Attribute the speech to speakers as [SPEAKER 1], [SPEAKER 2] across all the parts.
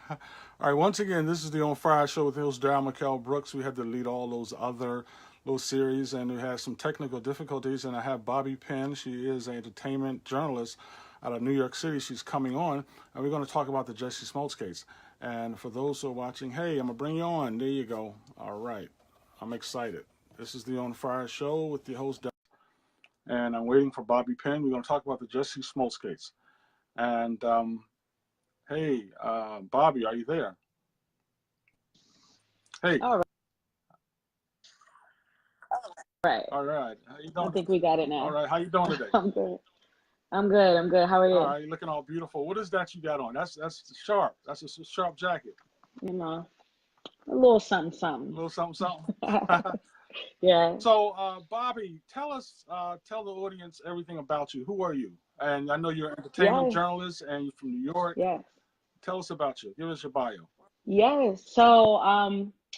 [SPEAKER 1] All right, once again, this is the On Fire Show with Hills Darryl McKell Brooks. We had to delete all those other little series, and we had some technical difficulties. And I have Bobby Penn. She is an entertainment journalist out of New York City. She's coming on, and we're going to talk about the Jussie Smollett case. And for those who are watching, hey, I'm going to bring you on. There you go. All right. I'm excited. This is the On Fire Show with your host, and I'm waiting for Bobby Penn. We're going to talk about the Jussie Smollett case. And hey, Bobby, are you there? Hey,
[SPEAKER 2] All right.
[SPEAKER 1] all right. How you
[SPEAKER 2] I
[SPEAKER 1] doing?
[SPEAKER 2] think we got it
[SPEAKER 1] All
[SPEAKER 2] now.
[SPEAKER 1] right, how you doing today?
[SPEAKER 2] I'm good. I'm good. I'm good. How are
[SPEAKER 1] All
[SPEAKER 2] you?
[SPEAKER 1] right, you're looking all beautiful. What is that you got on? That's sharp. That's a sharp jacket.
[SPEAKER 2] You know, a little something,
[SPEAKER 1] A
[SPEAKER 2] something.
[SPEAKER 1] little something, something.
[SPEAKER 2] Yeah.
[SPEAKER 1] So, Bobby, tell the audience everything about you. Who are you? And I know you're an entertainment
[SPEAKER 2] Yes.
[SPEAKER 1] journalist, and you're from New York.
[SPEAKER 2] Yes.
[SPEAKER 1] Tell us about you. Give us your bio.
[SPEAKER 2] Yes. So,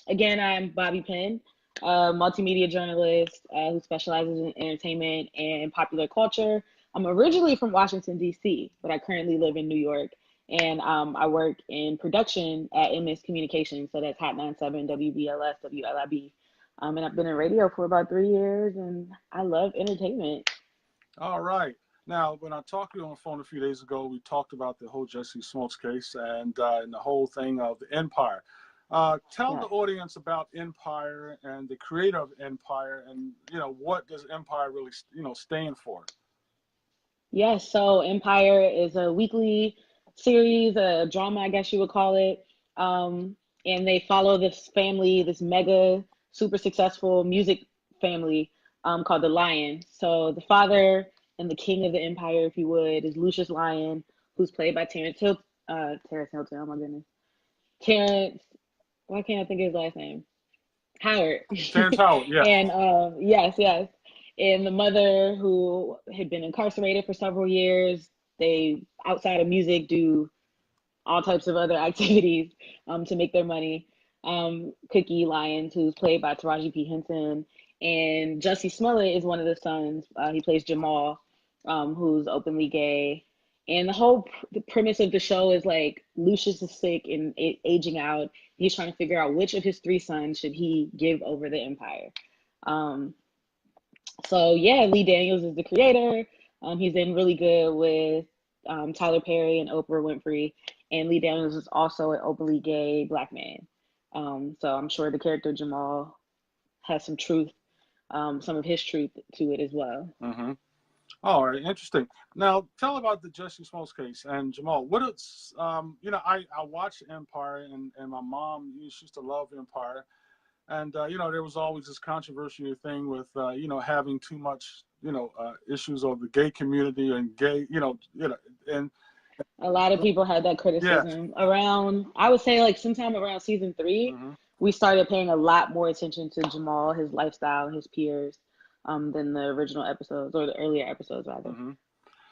[SPEAKER 2] again, I'm Bobby Penn, a multimedia journalist who specializes in entertainment and popular culture. I'm originally from Washington, D.C., but I currently live in New York. And I work in production at MS Communications. So that's Hot 97, WBLS, WLIB. And I've been in radio for about 3 years, and I love entertainment.
[SPEAKER 1] All right. Now, when I talked to you on the phone a few days ago, we talked about the whole Jussie Smollett case and the whole thing of the Empire. Tell the
[SPEAKER 2] Yes.
[SPEAKER 1] audience about Empire and the creator of Empire, and what does Empire really stand for?
[SPEAKER 2] Yes, so Empire is a weekly series, a drama, I guess you would call it. And they follow this family, this mega, super successful music family called the Lion. So the father and the king of the empire, if you would, is Lucius Lyon, who's played by Terrence Hilton, oh my goodness. Terrence, why can't I think of his last name? Howard.
[SPEAKER 1] Terrence Howard, yeah.
[SPEAKER 2] And yes, yes. And the mother who had been incarcerated for several years, they, outside of music, do all types of other activities to make their money. Cookie Lyons, who's played by Taraji P. Henson, and Jussie Smollett is one of the sons. He plays Jamal, who's openly gay. And the premise of the show is like Lucius is sick and aging out. He's trying to figure out which of his three sons should he give over the empire. Um, so yeah, Lee Daniels is the creator. He's in really good with Tyler Perry and Oprah Winfrey, and Lee Daniels is also an openly gay black man. So I'm sure the character Jamal has some truth, some of his truth to it as well.
[SPEAKER 1] Mm-hmm. All right, interesting. Now, tell about the Jussie Smollett case and Jamal. What it's, I watched Empire, and my mom she used to love Empire. And there was always this controversial thing with having too much issues of the gay community and gay and
[SPEAKER 2] A lot of people had that
[SPEAKER 1] yeah.
[SPEAKER 2] criticism around, I would say like sometime around season 3,
[SPEAKER 1] Hmm.
[SPEAKER 2] we started paying a lot more attention to Jamal, his lifestyle, his peers, than the original episodes or the earlier episodes rather.
[SPEAKER 1] Hmm.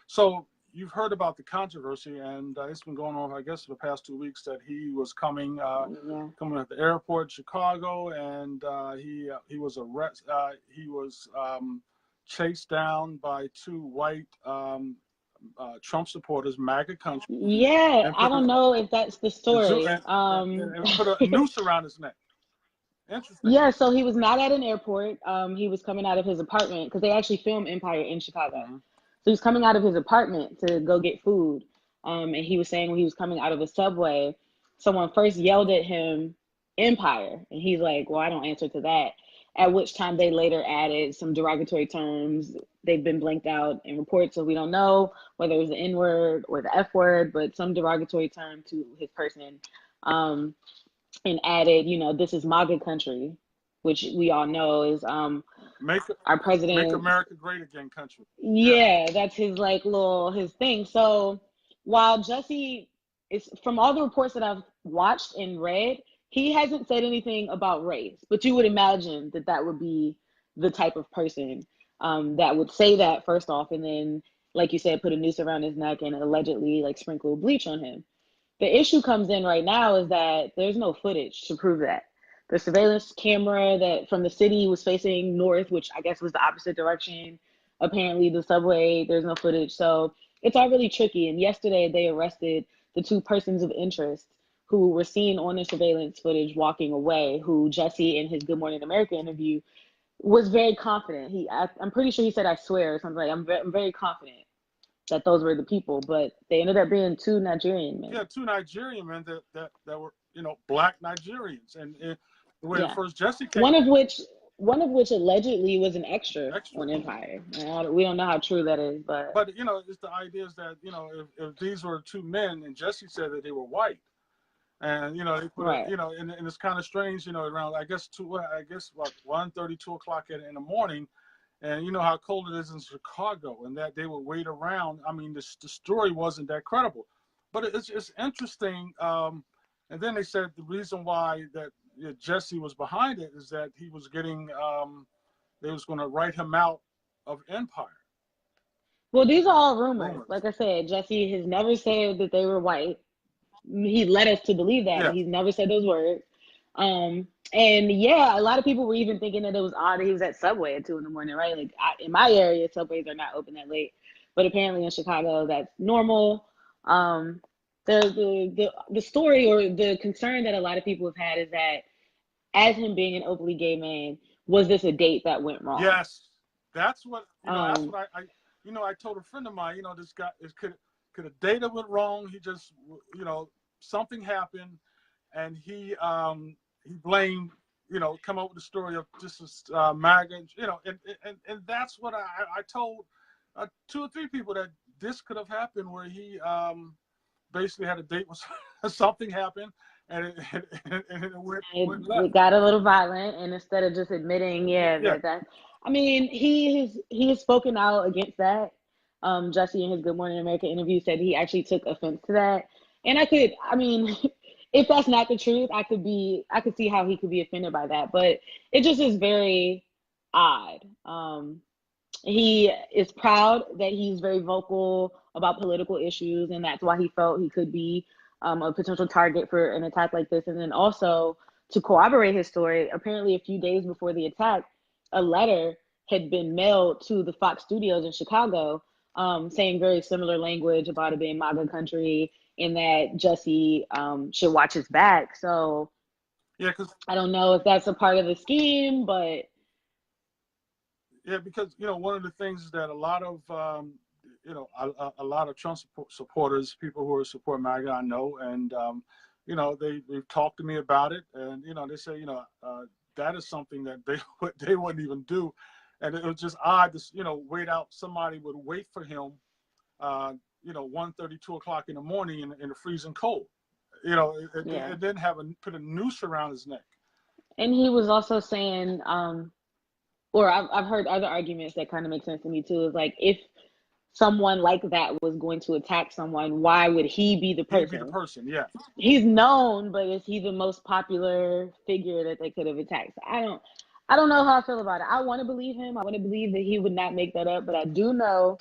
[SPEAKER 1] So you've heard about the controversy, and it's been going on, I guess, for the past 2 weeks that he was
[SPEAKER 2] Yeah.
[SPEAKER 1] coming at the airport in Chicago, and he was arrested. He was chased down by two white Trump supporters, MAGA country,
[SPEAKER 2] Yeah,
[SPEAKER 1] and
[SPEAKER 2] I
[SPEAKER 1] put
[SPEAKER 2] don't know if that's the story.
[SPEAKER 1] and put a noose around his neck. Interesting.
[SPEAKER 2] Yeah, so he was not at an airport. He was coming out of his apartment because they actually filmed Empire in Chicago.
[SPEAKER 1] Hmm.
[SPEAKER 2] So he's coming out of his apartment to go get food. And he was saying when he was coming out of the subway, someone first yelled at him, Empire. And he's like, well, I don't answer to that. At which time they later added some derogatory terms. They've been blanked out in reports, so we don't know whether it was the N word or the F word, but some derogatory term to his person. And added, this is MAGA country, which we all know is
[SPEAKER 1] Make
[SPEAKER 2] our
[SPEAKER 1] make
[SPEAKER 2] president.
[SPEAKER 1] America great again, country. Yeah.
[SPEAKER 2] Yeah, that's his like his thing. So while Jussie is, from all the reports that I've watched and read, he hasn't said anything about race. But you would imagine that that would be the type of person that would say that first off, and then, like you said, put a noose around his neck and allegedly like sprinkle bleach on him. The issue comes in right now is that there's no footage to prove that. The surveillance camera that from the city was facing north, which I guess was the opposite direction. Apparently, the subway, there's no footage. So it's all really tricky. And yesterday, they arrested the two persons of interest, who were seen on the surveillance footage walking away, who Jussie in his Good Morning America interview was very confident. I'm pretty sure he said, "I swear," or something like. I'm very confident that those were the people, but they ended up being two Nigerian men.
[SPEAKER 1] Yeah, two Nigerian men that were, black Nigerians, and the way the
[SPEAKER 2] Yeah,
[SPEAKER 1] first Jussie came,
[SPEAKER 2] one of which allegedly was an extra
[SPEAKER 1] extra.
[SPEAKER 2] on Empire. We don't know how true that is, but
[SPEAKER 1] It's the idea is that if these were two men, and Jussie said that they were white, and they put
[SPEAKER 2] right.
[SPEAKER 1] and it's kind of strange, around I guess 1:30, 2 o'clock in the morning. And you know how cold it is in Chicago, and that they would wait around. I mean, the story wasn't that credible, but it's interesting. And then they said the reason why that Jussie was behind it is that he was getting, they was going to write him out of Empire.
[SPEAKER 2] Well, these are all rumors. Like I said, Jussie has never said that they were white. He led us to believe that, but he's never said those words. And yeah, a lot of people were even thinking that it was odd that he was at Subway at 2 a.m, right? Like in my area, Subways are not open that late, but apparently in Chicago, that's normal. The story or the concern that a lot of people have had is that as him being an openly gay man, was this a date that went wrong?
[SPEAKER 1] Yes, that's what that's what I told a friend of mine. This guy could a date that went wrong. He just something happened, and he blamed, come up with the story of just MAGA, and that's what I told 2 or 3 people, that this could have happened, where he basically had a date with something happened, and it
[SPEAKER 2] went got a little violent, and instead of just admitting, that I mean, he has spoken out against that. Jussie in his Good Morning America interview said he actually took offense to that, and if that's not the truth, I could see how he could be offended by that, but it just is very odd. He is proud that he's very vocal about political issues, and that's why he felt he could be a potential target for an attack like this. And then also, to corroborate his story, apparently a few days before the attack, a letter had been mailed to the Fox studios in Chicago, saying very similar language about it being MAGA country, and that Jussie should watch his back. So
[SPEAKER 1] because
[SPEAKER 2] I don't know if that's a part of the scheme, but
[SPEAKER 1] because one of the things is that a lot of a lot of Trump supporters, people who support MAGA, I know, and they've talked to me about it, and they say that is something that they wouldn't even do, and it was just odd to wait out. Somebody would wait for him. 1:30, 2 o'clock in the morning in the freezing cold. It didn't put a noose around his neck.
[SPEAKER 2] And he was also saying, or I've heard other arguments that kind of make sense to me too. Is like, if someone like that was going to attack someone, why would he be the person?
[SPEAKER 1] He'd be the person, yeah.
[SPEAKER 2] He's known, but is he the most popular figure that they could have attacked? So I don't know how I feel about it. I want to believe him. I want to believe that he would not make that up, but I do know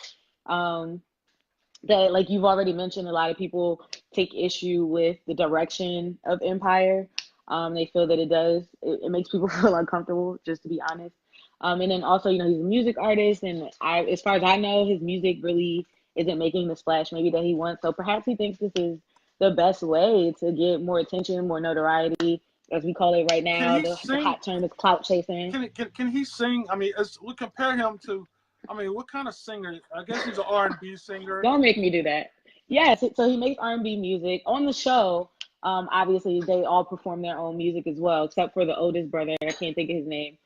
[SPEAKER 2] that, like you've already mentioned, a lot of people take issue with the direction of Empire. They feel that it makes people feel uncomfortable, just to be honest. And then also, he's a music artist, and as far as I know, his music really isn't making the splash maybe that he wants. So perhaps he thinks this is the best way to get more attention, more notoriety, as we call it right now. The hot term is clout chasing.
[SPEAKER 1] Can he sing? I mean, we compare him to, what kind of singer? I guess he's an R&B singer.
[SPEAKER 2] Don't make me do that. Yes, so he makes R&B music. On the show, obviously, they all perform their own music as well, except for the oldest brother. I can't think of his name.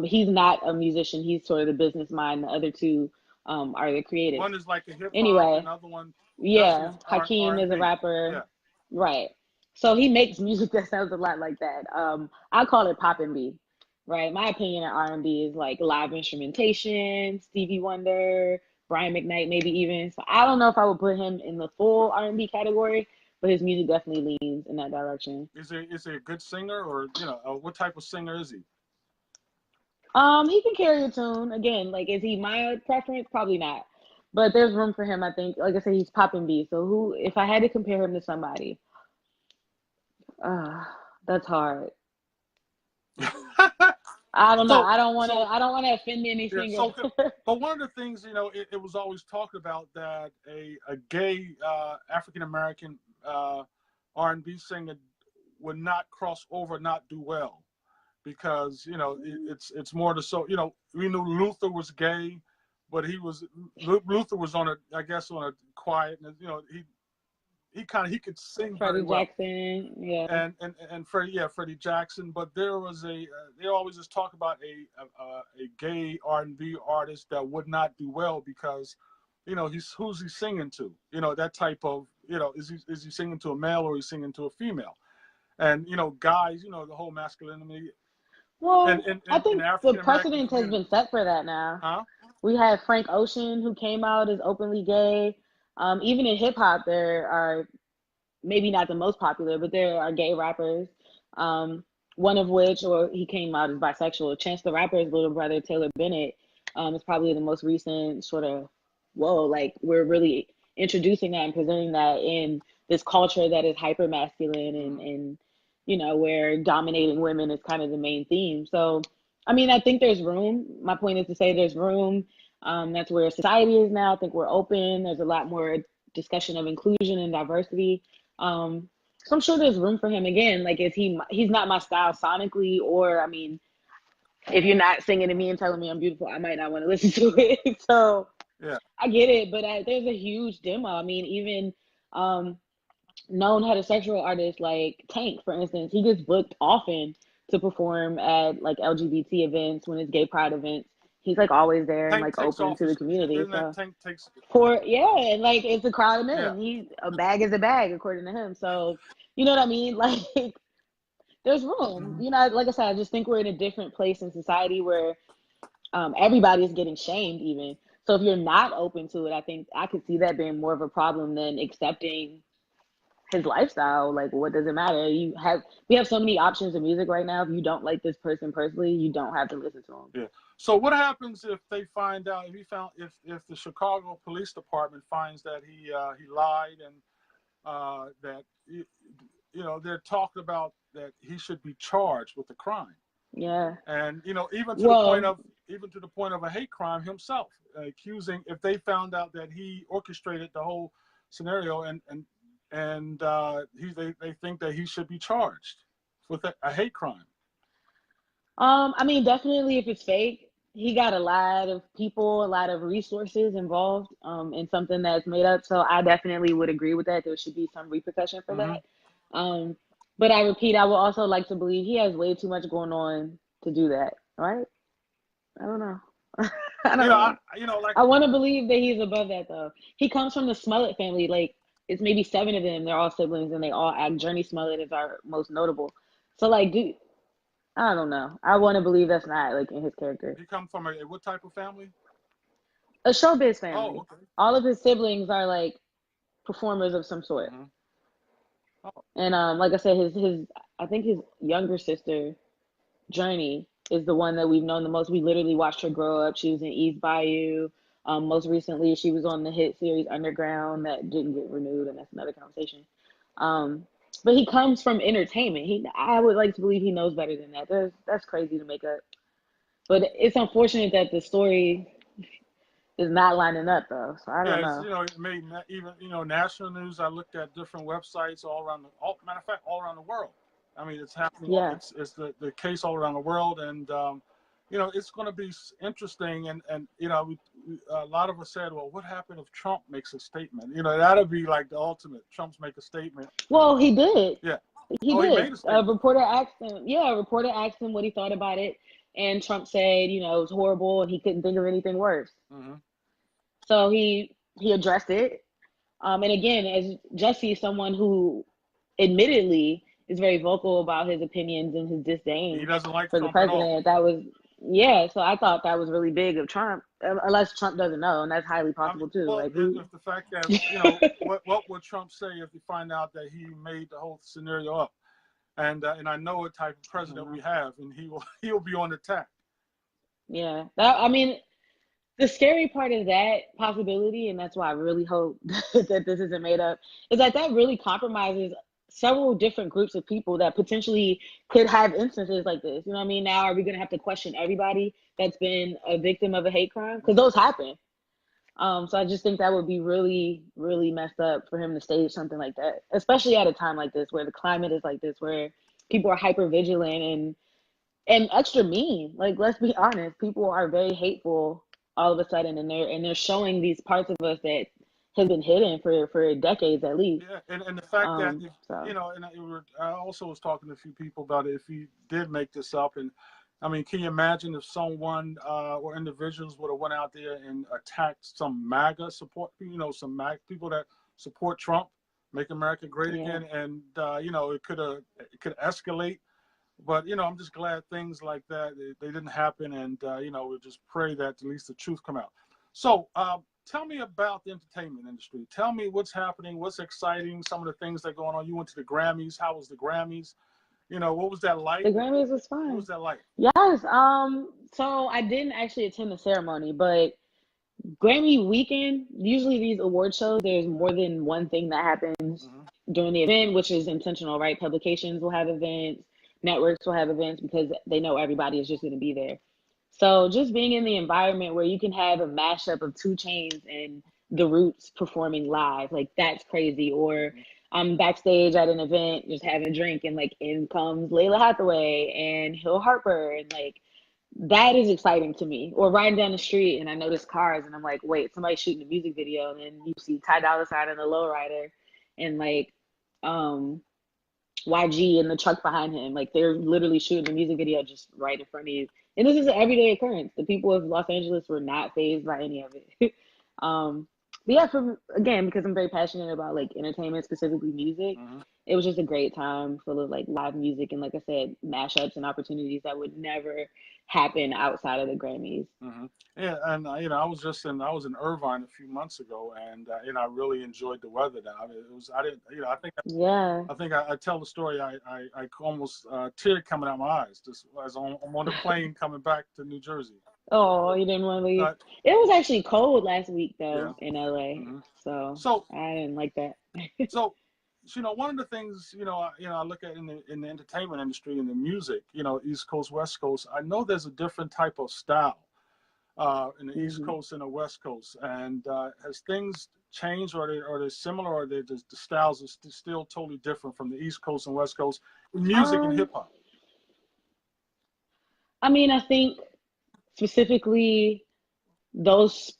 [SPEAKER 2] He's not a musician. He's sort of the business mind. The other two are the creative.
[SPEAKER 1] One is like a hip hop,
[SPEAKER 2] anyway,
[SPEAKER 1] another one.
[SPEAKER 2] Yeah, Hakeem is a rapper.
[SPEAKER 1] Yeah.
[SPEAKER 2] Right. So he makes music that sounds a lot like that. I call it pop and B. Right. My opinion of R&B is like live instrumentation, Stevie Wonder, Brian McKnight, maybe even. So I don't know if I would put him in the full R&B category, but his music definitely leans in that direction.
[SPEAKER 1] Is he a good singer, or what type of singer is he?
[SPEAKER 2] He can carry a tune. Again, like, is he my preference? Probably not. But there's room for him, I think. Like I said, he's pop and B. So if I had to compare him to somebody, that's hard. I don't know. I don't want to offend any singer.
[SPEAKER 1] But one of the things, it was always talked about that a gay African American R&B singer would not cross over, not do well, because it's more to so we knew Luther was gay, but Luther was on a quiet, and he could sing very
[SPEAKER 2] Freddie
[SPEAKER 1] well.
[SPEAKER 2] Jackson, yeah.
[SPEAKER 1] And Freddie Jackson, but there was they always just talk about a gay R&B artist that would not do well because who's he singing to, that type of, is he singing to a male or is he singing to a female, and guys, the whole masculinity.
[SPEAKER 2] Well, I
[SPEAKER 1] In
[SPEAKER 2] think the
[SPEAKER 1] African American
[SPEAKER 2] precedent has
[SPEAKER 1] community.
[SPEAKER 2] been set for that now.
[SPEAKER 1] Huh?
[SPEAKER 2] We had Frank Ocean, who came out as openly gay. Even in hip hop, there are, maybe not the most popular, but there are gay rappers. One of which, or he came out as bisexual. Chance the Rapper's little brother, Taylor Bennett, is probably the most recent sort of, whoa, like we're really introducing that and presenting that in this culture that is hyper masculine and where dominating women is kind of the main theme. So, I mean, I think there's room. My point is to say there's room. That's where society is now. I think we're open. There's a lot more discussion of inclusion and diversity. So I'm sure there's room for him again. Like, he's not my style sonically, or I mean, if you're not singing to me and telling me I'm beautiful, I might not want to listen to it. So
[SPEAKER 1] Yeah.
[SPEAKER 2] I get it, but there's a huge demo. I mean, even known heterosexual artists like Tank, for instance, he gets booked often to perform at like LGBT events, when it's gay pride events. He's like always there and like open to the community.
[SPEAKER 1] Isn't
[SPEAKER 2] So
[SPEAKER 1] that Tank takes
[SPEAKER 2] and like it's a crowd of men.
[SPEAKER 1] Yeah.
[SPEAKER 2] A bag is a bag according to him. So you know what I mean? Like there's room. Like I said, I just think we're in a different place in society where everybody is getting shamed even. So if you're not open to it, I think I could see that being more of a problem than accepting his lifestyle. Like, what does it matter? We have so many options in music right now. If you don't like this person personally, you don't have to listen to him.
[SPEAKER 1] Yeah. So what happens if they find out, if the Chicago Police Department finds that he lied, and that they're talking about that he should be charged with the crime.
[SPEAKER 2] Yeah.
[SPEAKER 1] And even to the point of a hate crime himself, accusing, if they found out that he orchestrated the whole scenario, and they think that he should be charged with a hate crime.
[SPEAKER 2] I mean, definitely if it's fake, he got a lot of people, a lot of resources involved in something that's made up. So I definitely would agree with that. There should be some repercussion for that. But I repeat, I would also like to believe he has way too much going on to do that, right? I don't know. I don't know. I want to believe that he's above that, though. He comes from the Smollett family. Like, it's maybe 7 of them. They're all siblings, and they all act. Journey Smollett is our most notable. So, like, dude, I don't know. I want to believe that's not, like, in his character.
[SPEAKER 1] He come from what type of family?
[SPEAKER 2] A showbiz family.
[SPEAKER 1] Oh, okay.
[SPEAKER 2] All of his siblings are, like, performers of some sort.
[SPEAKER 1] Oh.
[SPEAKER 2] And like I said, I think his younger sister, Journey, is the one that we've known the most. We literally watched her grow up. She was in East Bayou. Most recently, she was on the hit series Underground that didn't get renewed, and that's another conversation. But he comes from entertainment. I would like to believe he knows better than that. That's crazy to make up. But it's unfortunate that the story is not lining up, though. So I don't know.
[SPEAKER 1] It made even national news. I looked at different websites all around the world. I mean, it's happening.
[SPEAKER 2] Yeah.
[SPEAKER 1] It's the case all around the world, and it's going to be interesting. And a lot of us said, well, what happened if Trump makes a statement? That'd be like the ultimate. Trump's make a statement.
[SPEAKER 2] Well, he did.
[SPEAKER 1] Yeah.
[SPEAKER 2] He did. He made a statement. A reporter asked him what he thought about it, and Trump said, it was horrible, and he couldn't think of anything worse. So he addressed it. And again, as Jussie, someone who admittedly is very vocal about his opinions and his disdain
[SPEAKER 1] he doesn't like
[SPEAKER 2] for
[SPEAKER 1] Trump
[SPEAKER 2] the president. That was, so I thought that was really big of Trump, unless Trump doesn't know, and that's highly possible too.
[SPEAKER 1] Well,
[SPEAKER 2] like,
[SPEAKER 1] if the fact that, what would Trump say if he find out that he made the whole scenario up? And I know what type of president we have, and he'll be on attack.
[SPEAKER 2] Yeah, the scary part is that possibility, and that's why I really hope that this isn't made up, is that really compromises several different groups of people that potentially could have instances like this. You know what I mean? Now, are we going to have to question everybody that's been a victim of a hate crime? Because those happen. So I just think that would be really, really messed up for him to stage something like that, especially at a time like this where the climate is like this, where people are hyper vigilant and extra mean. Like, let's be honest, people are very hateful all of a sudden, and they're showing these parts of us that have been hidden for decades at least.
[SPEAKER 1] Yeah, and the fact that if,
[SPEAKER 2] So
[SPEAKER 1] and I also was talking to a few people about it. If he did make this up, and I mean, can you imagine if someone or individuals would have went out there and attacked some MAGA support, some MAGA people that support Trump, make America great
[SPEAKER 2] yeah,
[SPEAKER 1] again, and it could escalate. But I'm just glad things like that they didn't happen, and we just pray that at least the truth come out. So tell me about the entertainment industry. Tell me what's happening, what's exciting, some of the things that are going on. You went to the Grammys. How was the Grammys? What was that like?
[SPEAKER 2] the Grammys was
[SPEAKER 1] What
[SPEAKER 2] fun.
[SPEAKER 1] was that like?
[SPEAKER 2] Yes. So I didn't actually attend the ceremony, but Grammy weekend, usually these award shows, there's more than one thing that happens
[SPEAKER 1] Mm-hmm.
[SPEAKER 2] during the event, which is intentional, right? Publications will have events, networks will have events because they know everybody is just going to be there. So just being in the environment where you can have a mashup of 2 Chainz and The Roots performing live, like that's crazy. Or I'm backstage at an event, just having a drink, and like in comes Layla Hathaway and Hill Harper, and like that is exciting to me. Or riding down the street and I notice cars and I'm like, wait, somebody's shooting a music video, and then you see Ty Dolla $ign in the lowrider and like um YG in the truck behind him. Like they're literally shooting a music video just right in front of you. And this is an everyday occurrence. The people of Los Angeles were not fazed by any of it. um, but yeah, again, because I'm very passionate about like entertainment, specifically music,
[SPEAKER 1] Mm-hmm.
[SPEAKER 2] it was just a great time full of like live music and, like I said, mashups and opportunities that would never happen outside of the Grammys.
[SPEAKER 1] Mm-hmm. Yeah, and I was in Irvine a few months ago, and I really enjoyed the weather down. It was I didn't
[SPEAKER 2] Yeah.
[SPEAKER 1] I think I tell the story. I almost tear coming out my eyes just as I'm on the plane coming back to New Jersey.
[SPEAKER 2] Oh, you didn't want to leave?
[SPEAKER 1] Uh,
[SPEAKER 2] It was actually cold last week
[SPEAKER 1] yeah.
[SPEAKER 2] though in LA,
[SPEAKER 1] Hmm.
[SPEAKER 2] so
[SPEAKER 1] So
[SPEAKER 2] I didn't like that.
[SPEAKER 1] so one of the things I look at in the entertainment industry and the music, East Coast, West Coast. I know there's a different type of style in the East
[SPEAKER 2] Hmm.
[SPEAKER 1] Coast and the West Coast, and has things changed, or are they similar, or the styles are still totally different from the East Coast and West Coast in music and
[SPEAKER 2] Um,
[SPEAKER 1] hip hop?
[SPEAKER 2] I mean, I think specifically those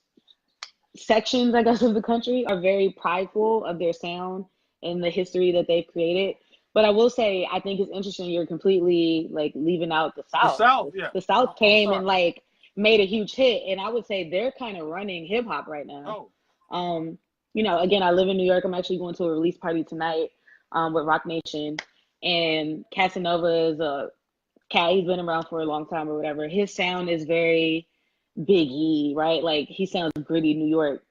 [SPEAKER 2] sections, I guess, of the country are very prideful of their sound and the history that they've created. But I will say, I think it's interesting you're completely like leaving out the
[SPEAKER 1] The
[SPEAKER 2] South.
[SPEAKER 1] South, yeah.
[SPEAKER 2] The South
[SPEAKER 1] I'm
[SPEAKER 2] came
[SPEAKER 1] sorry.
[SPEAKER 2] and like made a huge hit, and I would say they're kind of running hip hop right now.
[SPEAKER 1] Oh.
[SPEAKER 2] Um, again, I live in New York. I'm actually going to a release party tonight with Rock Nation, and Casanova is a cat. He's been around for a long time or whatever. His sound is very Big E, right? Like he sounds gritty New York.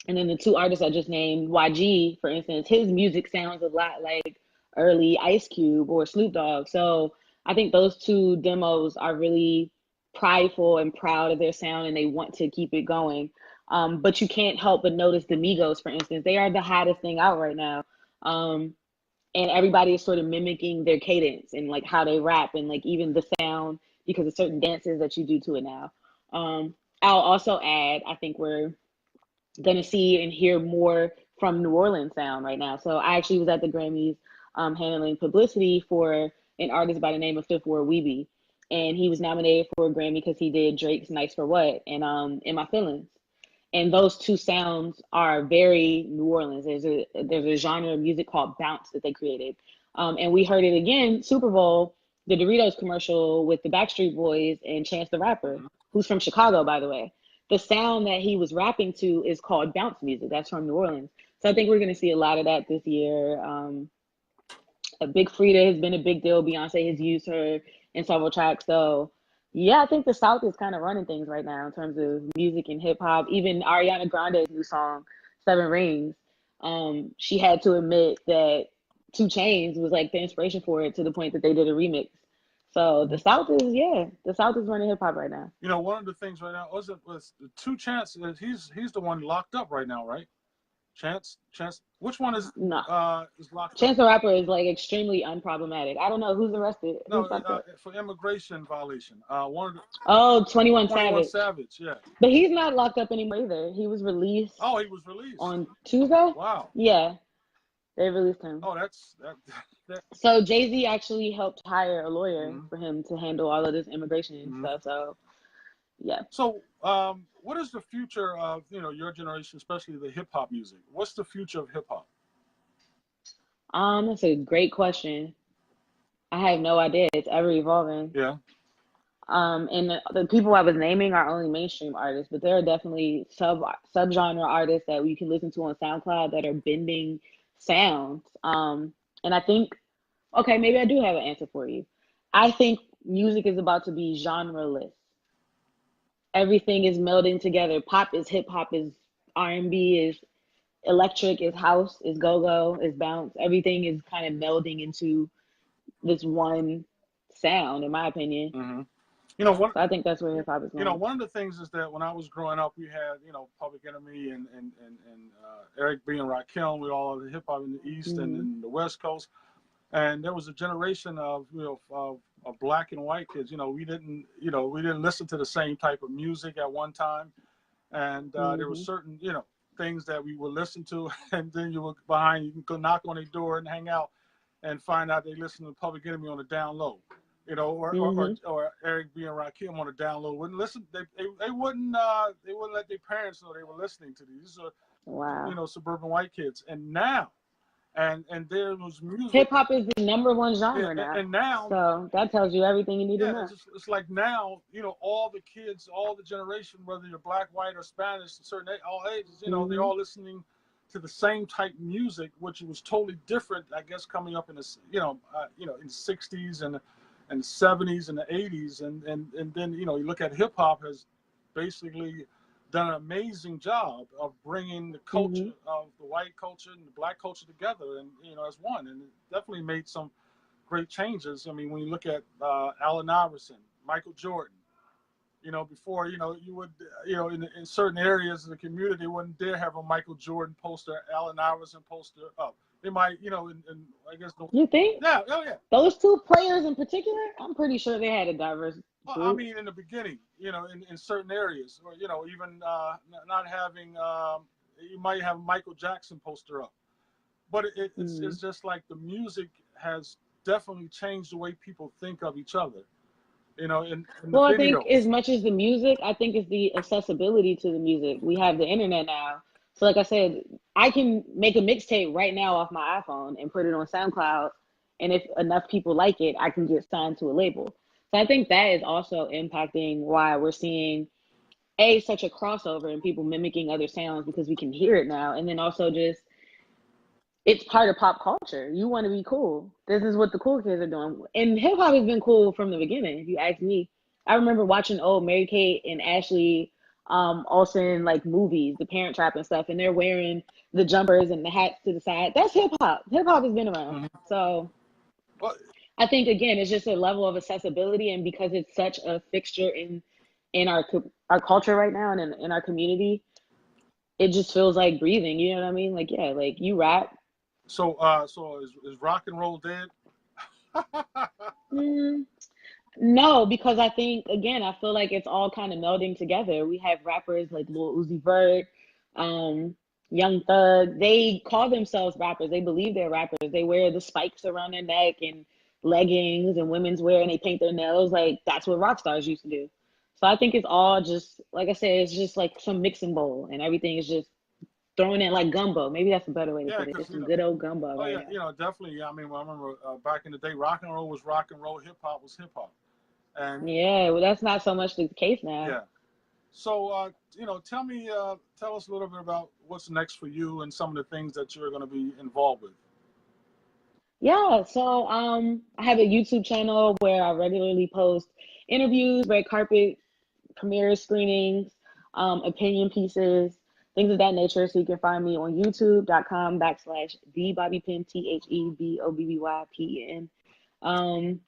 [SPEAKER 2] And then the two artists I just named, YG, for instance, his music sounds a lot like early Ice Cube or Snoop Dogg. So I think those two demos are really prideful and proud of their sound, and they want to keep it going. But you can't help but notice the Migos, for instance. They are the hottest thing out right now. Um, and everybody is sort of mimicking their cadence and like how they rap and like even the sound because of certain dances that you do to it now. I'll also add, I think we're going to see and hear more from New Orleans sound right now. So I actually was at the Grammys handling publicity for an artist by the name of Fifth Ward Weebie. And he was nominated for a Grammy because he did Drake's Nice for What and In My Feelings. And those two sounds are very New Orleans. There's a genre of music called bounce that they created. And we heard it again, Super Bowl, the Doritos commercial with the Backstreet Boys and Chance the Rapper,
[SPEAKER 1] Mm-hmm.
[SPEAKER 2] who's from Chicago, by the way. The sound that he was rapping to is called bounce music. That's from New Orleans. So I think we're going to see a lot of that this year. Big Frida has been a big deal. Beyonce has used her in several tracks. So yeah, I think the South is kind of running things right now in terms of music and hip hop. Even Ariana Grande's new song, Seven Rings, she had to admit that 2 Chainz was like the inspiration for it to the point that they did a remix. So the South is running hip hop right now.
[SPEAKER 1] One of the things right now was the 2 Chainz. He's the one locked up right now, right? Chance. Which one
[SPEAKER 2] No,
[SPEAKER 1] is locked up?
[SPEAKER 2] Chance the Rapper is like extremely unproblematic. I don't know who's arrested.
[SPEAKER 1] No,
[SPEAKER 2] Who's locked up?
[SPEAKER 1] for immigration violation. One of the
[SPEAKER 2] Oh, 21
[SPEAKER 1] 21
[SPEAKER 2] Savage.
[SPEAKER 1] Savage. Yeah.
[SPEAKER 2] But he's not locked up anymore either. He was released
[SPEAKER 1] Oh, he was released.
[SPEAKER 2] on Tuesday.
[SPEAKER 1] Wow.
[SPEAKER 2] Yeah, they released him.
[SPEAKER 1] Oh, that.
[SPEAKER 2] So Jay-Z actually helped hire a lawyer
[SPEAKER 1] Mhm.
[SPEAKER 2] for him to handle all of this immigration
[SPEAKER 1] Mhm.
[SPEAKER 2] stuff. So yeah.
[SPEAKER 1] So, what is the future of your generation, especially the hip hop music? What's the future of hip hop?
[SPEAKER 2] That's a great question. I have no idea. It's ever evolving.
[SPEAKER 1] Yeah.
[SPEAKER 2] And the people I was naming are only mainstream artists, but there are definitely subgenre artists that we can listen to on SoundCloud that are bending sounds. And I think, okay, maybe I do have an answer for you. I think music is about to be genreless. Everything is melding together. Pop is hip hop, is R&B, is electric, is house, is go-go, is bounce. Everything is kind of melding into this one sound, in my opinion.
[SPEAKER 1] Mm-hmm. You know what?
[SPEAKER 2] So I think that's where hip hop is going.
[SPEAKER 1] One of the things is that when I was growing up, we had Public Enemy and Eric B and Rakim. We all had hip hop in the East and in the West Coast, and there was a generation of of black and white kids. We didn't listen to the same type of music at one time, and there were certain things that we would listen to, and then you can go knock on their door and hang out, and find out they listen to Public Enemy on the down low. Or Eric B and Rakim on the down low. Wouldn't listen. They wouldn't let their parents know they were listening to these. These are suburban white kids. And now, and there was music.
[SPEAKER 2] Hip hop is the number one genre now.
[SPEAKER 1] And now,
[SPEAKER 2] so that tells you everything you need to know.
[SPEAKER 1] It's like now, all the kids, all the generation, whether you're black, white, or Spanish, all ages, they're all listening to the same type of music, which was totally different, I guess, coming up in the in the '60s and the '70s and the '80s, and then you look at hip hop has basically done an amazing job of bringing the culture of the white culture and the black culture together, and as one, and it definitely made some great changes. I mean, when you look at Allen Iverson, Michael Jordan, before you would in certain areas of the community they wouldn't dare have a Michael Jordan poster, Allen Iverson poster up. They might, and I guess.
[SPEAKER 2] You think?
[SPEAKER 1] Yeah, oh yeah.
[SPEAKER 2] Those two players in particular, I'm pretty sure they had a diverse group.
[SPEAKER 1] Well, I mean, in the beginning, in certain areas, or even not having, you might have Michael Jackson poster up, but it's just like the music has definitely changed the way people think of each other.
[SPEAKER 2] Well, I think as much as the music, I think it's the accessibility to the music. We have the internet now. So like I said, I can make a mixtape right now off my iPhone and put it on SoundCloud. And if enough people like it, I can get signed to a label. So I think that is also impacting why we're seeing such a crossover and people mimicking other sounds because we can hear it now. And then also just, it's part of pop culture. You want to be cool. This is what the cool kids are doing. And hip hop has been cool from the beginning, if you ask me. I remember watching old Mary-Kate and Ashley Olsen movies, The Parent Trap and stuff, and they're wearing the jumpers and the hats to the side. That's hip hop. Hip hop has been around. So I think again, it's just a level of accessibility, and because it's such a fixture in our culture right now and in our community, it just feels like breathing. You know what I mean? Like you rap.
[SPEAKER 1] So is rock and roll dead?
[SPEAKER 2] No, because I think, again, I feel like it's all kind of melding together. We have rappers like Lil Uzi Vert, Young Thug. They call themselves rappers. They believe they're rappers. They wear the spikes around their neck and leggings, and women's wear, and they paint their nails. Like, that's what rock stars used to do. So I think it's all just, like I said, it's just like some mixing bowl, and everything is just thrown in like gumbo. Maybe that's a better way to put it. It's some good old gumbo.
[SPEAKER 1] Oh, yeah, definitely. I mean, I remember back in the day, rock and roll was rock and roll, hip hop was hip hop. And
[SPEAKER 2] yeah, well, that's not so much the case now.
[SPEAKER 1] Yeah. So, tell us a little bit about what's next for you and some of the things that you're going to be involved with.
[SPEAKER 2] Yeah, so I have a YouTube channel where I regularly post interviews, red carpet premiere screenings, opinion pieces, things of that nature. So you can find me on youtube.com/TheBobbyPen, TheBobbyPen.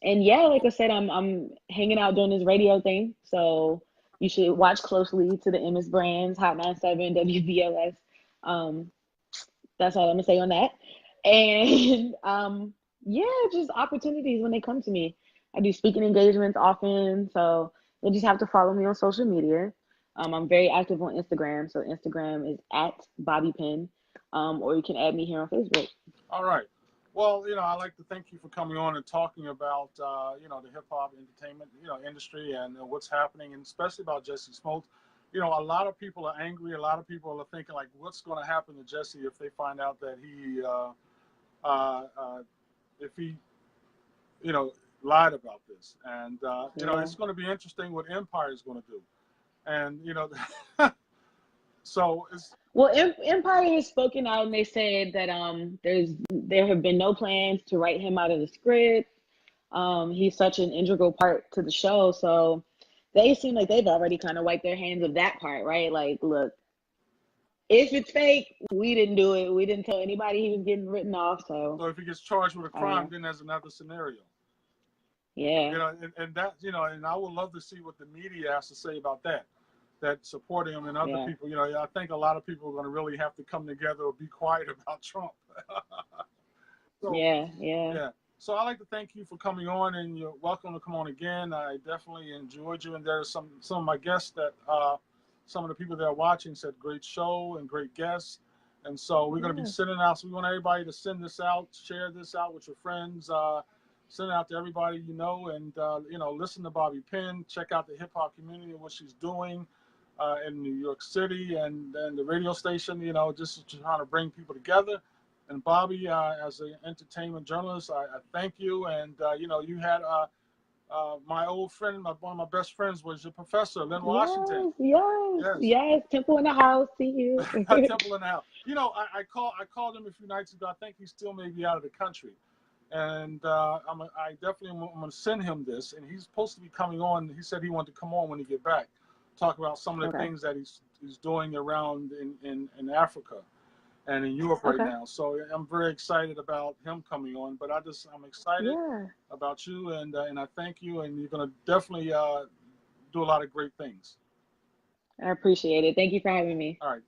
[SPEAKER 2] And yeah, like I said, I'm hanging out doing this radio thing. So you should watch closely to the MS Brands, Hot 97, WBLS. That's all I'm gonna say on that. And yeah, just opportunities when they come to me. I do speaking engagements often, so you'll just have to follow me on social media. I'm very active on Instagram, so Instagram is at Bobby Pin, or you can add me here on Facebook.
[SPEAKER 1] All right. Well, I'd like to thank you for coming on and talking about, the hip hop entertainment, industry and what's happening, and especially about Jussie Smollett. A lot of people are angry. A lot of people are thinking like, what's going to happen to Jussie if they find out that if he, you know, lied about this. And,
[SPEAKER 2] Yeah.
[SPEAKER 1] it's going to be interesting what Empire is going to do. And, so it's,
[SPEAKER 2] Well, Empire has spoken out and they said that there have been no plans to write him out of the script. He's such an integral part to the show, so they seem like they've already kind of wiped their hands of that part, right? Like, look, if it's fake, we didn't do it. We didn't tell anybody he was getting written off. So
[SPEAKER 1] so if he gets charged with a
[SPEAKER 2] I don't
[SPEAKER 1] crime,
[SPEAKER 2] know.
[SPEAKER 1] then there's another scenario.
[SPEAKER 2] Yeah,
[SPEAKER 1] And that, and I would love to see what the media has to say about that supporting him and other
[SPEAKER 2] yeah,
[SPEAKER 1] people. I think a lot of people are going to really have to come together or be quiet about Trump. So,
[SPEAKER 2] yeah, yeah.
[SPEAKER 1] yeah. So I'd like to thank you for coming on, and you're welcome to come on again. I definitely enjoyed you, and there's some of my guests that some of the people that are watching said great show and great guests. And so we're going to be
[SPEAKER 2] Yeah.
[SPEAKER 1] sending out. So we want everybody to send this out, share this out with your friends, send it out to everybody and listen to Bobby Pin. Check out the hip hop community and what she's doing in New York City and the radio station. Just trying to bring people together. And Bobby, as an entertainment journalist, I thank you. And you had my old friend, one of my best friends, was your professor, Lynn Washington.
[SPEAKER 2] Yes, yes,
[SPEAKER 1] Yes.
[SPEAKER 2] yes. Temple in the house. See you.
[SPEAKER 1] Temple in the house. I called him a few nights ago. I think he still may be out of the country, and I definitely am going to send him this. And he's supposed to be coming on. He said he wanted to come on when he get back, talk about some of the
[SPEAKER 2] Okay.
[SPEAKER 1] things that he's doing around in Africa and in Europe right
[SPEAKER 2] Okay.
[SPEAKER 1] now. So I'm very excited about him coming on. But I'm excited
[SPEAKER 2] Yeah.
[SPEAKER 1] about you, and I thank you. And you're going to definitely do a lot of great things.
[SPEAKER 2] I appreciate it. Thank you for having me.
[SPEAKER 1] All right.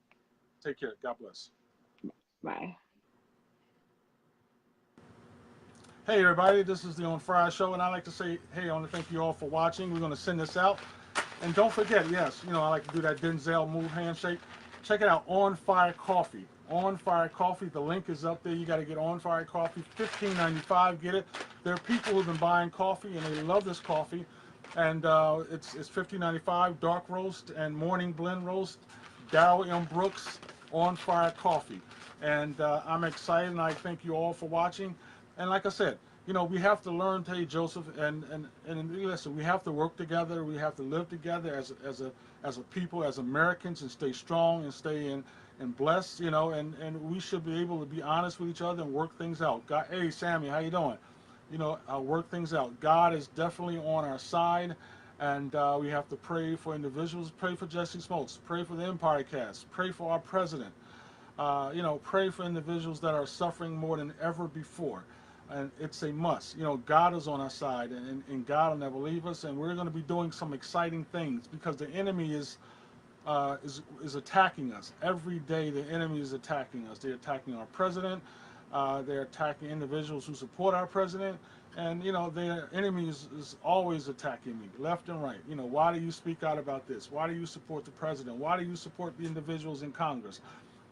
[SPEAKER 1] Take care. God bless.
[SPEAKER 2] Bye.
[SPEAKER 1] Hey everybody, this is the On Fire Show, and I like to say, hey, I want to thank you all for watching. We're going to send this out, and don't forget, yes, I like to do that Denzel move handshake. Check it out, On Fire Coffee. On Fire Coffee, the link is up there. You got to get On Fire Coffee, $15.95. Get it. There are people who've been buying coffee, and they love this coffee, and it's $15.95. Dark roast and morning blend roast. Darryl M. Brooks, On Fire Coffee, and I'm excited, and I thank you all for watching. And like I said, we have to learn, hey Joseph, and listen, we have to work together. We have to live together as a people, as Americans, and stay strong and stay and blessed. And we should be able to be honest with each other and work things out. God, hey Sammy, how you doing? I'll work things out. God is definitely on our side, and we have to pray for individuals. Pray for Jussie Smollett. Pray for the Empire Cast. Pray for our president. Pray for individuals that are suffering more than ever before. And it's a must. God is on our side, and God will never leave us. And we're going to be doing some exciting things because the enemy is attacking us every day. The enemy is attacking us. They're attacking our president. They're attacking individuals who support our president. And their enemy is always attacking me, left and right. Why do you speak out about this? Why do you support the president? Why do you support the individuals in Congress?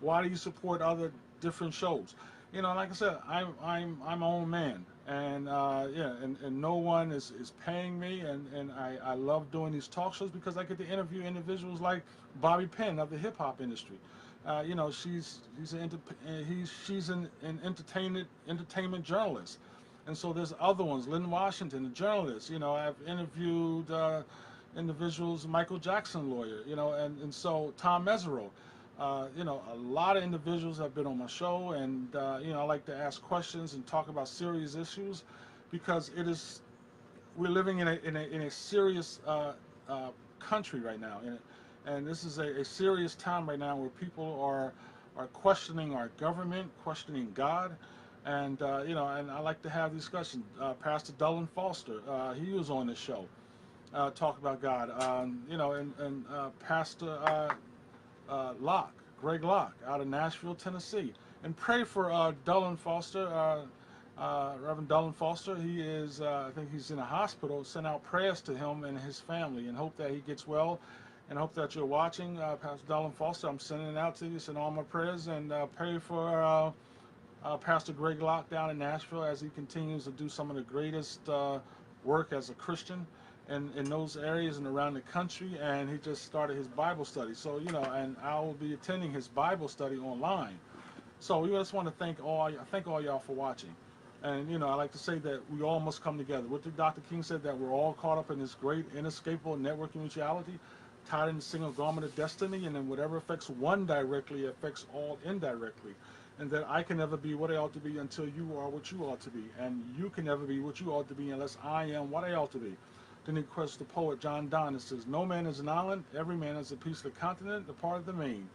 [SPEAKER 1] Why do you support other different shows? Like I said, I'm my own man, and and no one is paying me, and I love doing these talk shows because I get to interview individuals like Bobby Penn of the hip hop industry. She's an entertainment journalist, and so there's other ones. Lynn Washington, a journalist. I've interviewed individuals, Michael Jackson lawyer. And so Tom Mesereau. A lot of individuals have been on my show, and I like to ask questions and talk about serious issues, because we're living in a serious country right now, and this is a serious time right now where people are questioning our government, questioning God, and and I like to have discussions. Pastor Dullen Foster, he was on this show, talk about God, and Pastor. Greg Locke, out of Nashville, Tennessee. And pray for Dullen Foster, Reverend Dullen Foster. He is, I think he's in a hospital. Send out prayers to him and his family and hope that he gets well. And hope that you're watching. Pastor Dullen Foster, I'm sending it out to you. Send all my prayers and pray for Pastor Greg Locke down in Nashville as he continues to do some of the greatest work as a Christian in those areas and around the country. And he just started his Bible study. So, you know, and I will be attending his Bible study online. So we just want to thank all y'all for watching. And, you know, I like to say that we all must come together. What did Dr. King said, that we're all caught up in this great inescapable networking mutuality, tied in the single garment of destiny, and then whatever affects one directly affects all indirectly. And that I can never be what I ought to be until you are what you ought to be. And you can never be what you ought to be unless I am what I ought to be. Then he quotes the poet John Donne and says, no man is an island, every man is a piece of the continent, a part of the main.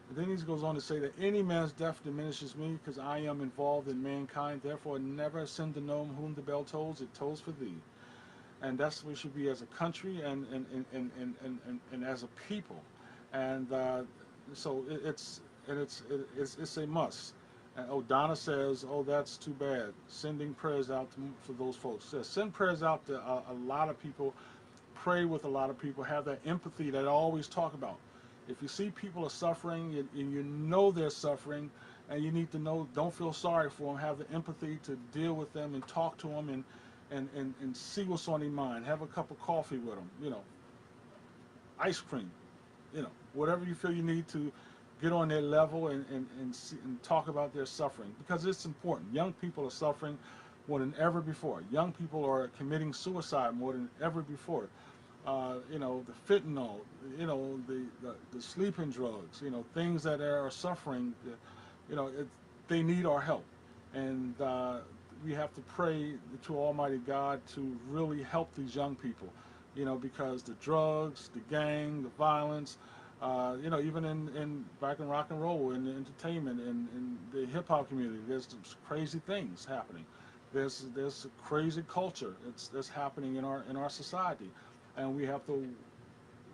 [SPEAKER 1] And then he goes on to say that any man's death diminishes me because I am involved in mankind. Therefore, never send to know whom the bell tolls, it tolls for thee. And that's what we should be as a country and as a people. And so it's a must. And O'Donna says, oh, that's too bad. Sending prayers out for those folks. Says, send prayers out to a lot of people. Pray with a lot of people. Have that empathy that I always talk about. If you see people are suffering and you know they're suffering, and you need to know, don't feel sorry for them. Have the empathy to deal with them and talk to them and see what's on their mind. Have a cup of coffee with them, you know, ice cream, you know, whatever you feel you need to get on their level and talk about their suffering, because it's important. Young people are suffering more than ever before. Young people are committing suicide more than ever before. You know, the fentanyl, you know, the sleeping drugs, you know, things that are suffering, you know, they need our help. And we have to pray to Almighty God to really help these young people, you know, because the drugs, the gang, the violence, you know, even back in rock and roll and entertainment and the hip hop community, there's some crazy things happening. There's a crazy culture that's happening in our society. And we have to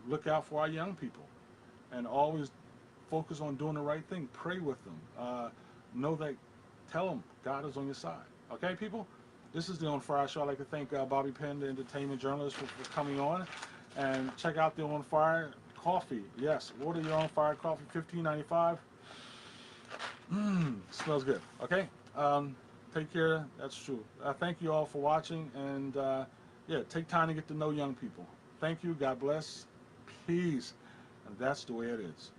[SPEAKER 1] look out for our young people and always focus on doing the right thing. Pray with them. Know that, tell them God is on your side. Okay, people? This is the On Fire Show. I'd like to thank Bobby Penn, the entertainment journalist, for coming on. And check out the On Fire coffee. Yes, order your On Fire coffee, $15.95. Smells good. Okay? Take care. That's true. Thank you all for watching. And yeah, take time to get to know young people. Thank you. God bless. Peace. And that's the way it is.